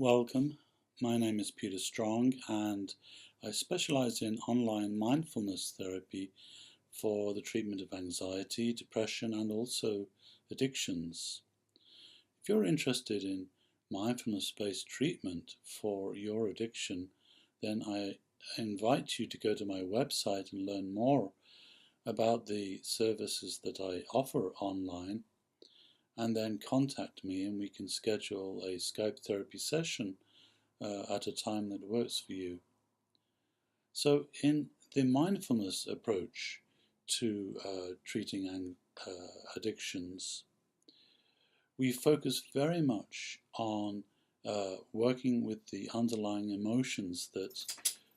Welcome. My name is Peter Strong and I specialize in online mindfulness therapy for the treatment of anxiety, depression, and also addictions. If you're interested in mindfulness-based treatment for your addiction, then I invite you to go to my website and learn more about the services that I offer online, and then contact me and we can schedule a Skype therapy session at a time that works for you. So in the mindfulness approach to treating addictions, we focus very much on working with the underlying emotions that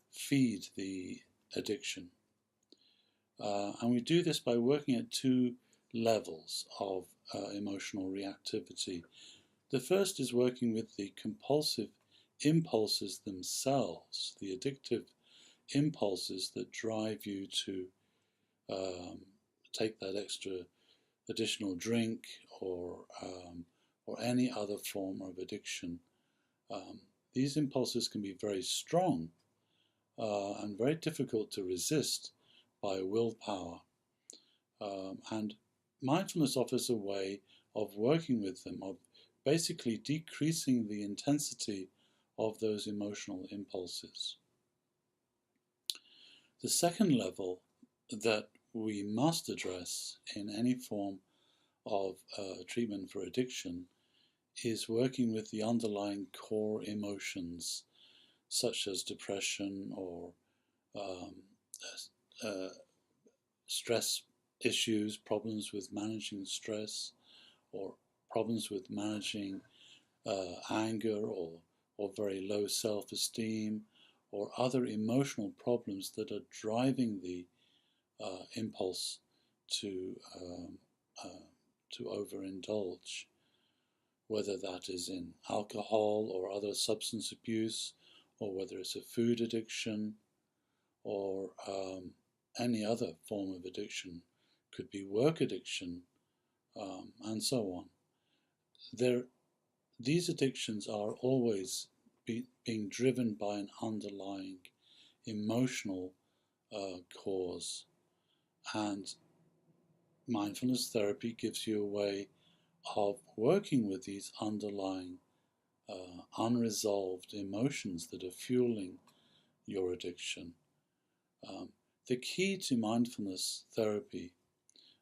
feed the addiction. And we do this by working at two levels of emotional reactivity. The first is working with the compulsive impulses themselves, the addictive impulses that drive you to take that additional drink or any other form of addiction. These impulses can be very strong and very difficult to resist by willpower. And mindfulness offers a way of working with them, of basically decreasing the intensity of those emotional impulses. The second level that we must address in any form of treatment for addiction is working with the underlying core emotions, such as depression or stress issues, problems with managing stress, or problems with managing anger or very low self-esteem, or other emotional problems that are driving the impulse to overindulge, whether that is in alcohol or other substance abuse, or whether it's a food addiction, or any other form of addiction, could be work addiction, and so on. These addictions are always being driven by an underlying emotional cause, and mindfulness therapy gives you a way of working with these underlying unresolved emotions that are fueling your addiction. The key to mindfulness therapy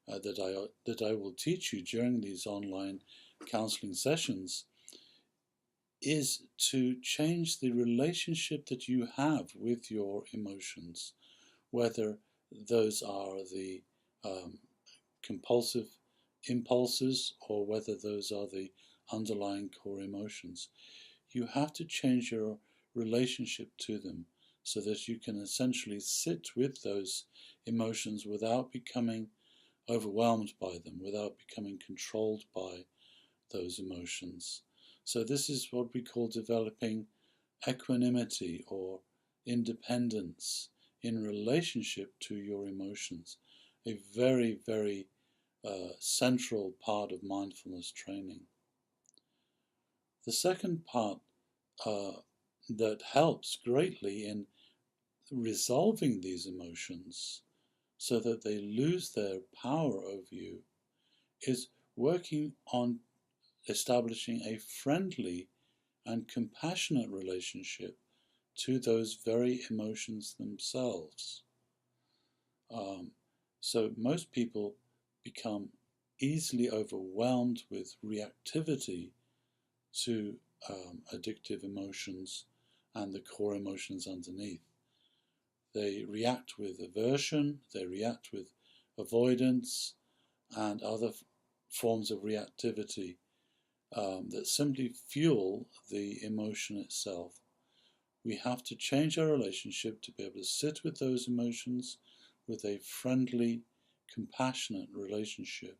that I will teach you during these online counseling sessions is to change the relationship that you have with your emotions, whether those are the compulsive impulses or whether those are the underlying core emotions. You have to change your relationship to them so that you can essentially sit with those emotions without becoming overwhelmed by them, without becoming controlled by those emotions. So this is what we call developing equanimity or independence in relationship to your emotions. A very, very central part of mindfulness training. The second part that helps greatly in resolving these emotions so that they lose their power over you is working on establishing a friendly and compassionate relationship to those very emotions themselves. So most people become easily overwhelmed with reactivity to addictive emotions and the core emotions underneath. They react with aversion, they react with avoidance and other forms of reactivity that simply fuel the emotion itself. We have to change our relationship to be able to sit with those emotions with a friendly, compassionate relationship.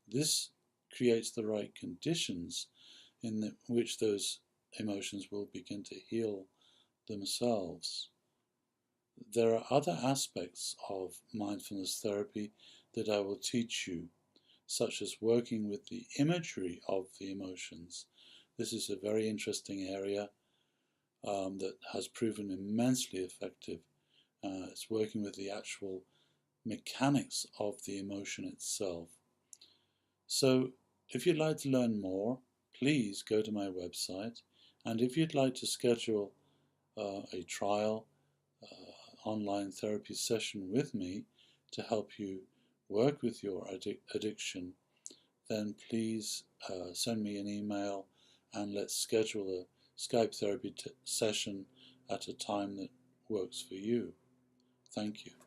This creates the right conditions in which those emotions will begin to heal themselves. There are other aspects of mindfulness therapy that I will teach you, such as working with the imagery of the emotions. This is a very interesting area that has proven immensely effective. It's working with the actual mechanics of the emotion itself. So if you'd like to learn more, please go to my website, and if you'd like to schedule a trial online therapy session with me to help you work with your addiction, then please send me an email and let's schedule a Skype therapy session at a time that works for you. Thank you.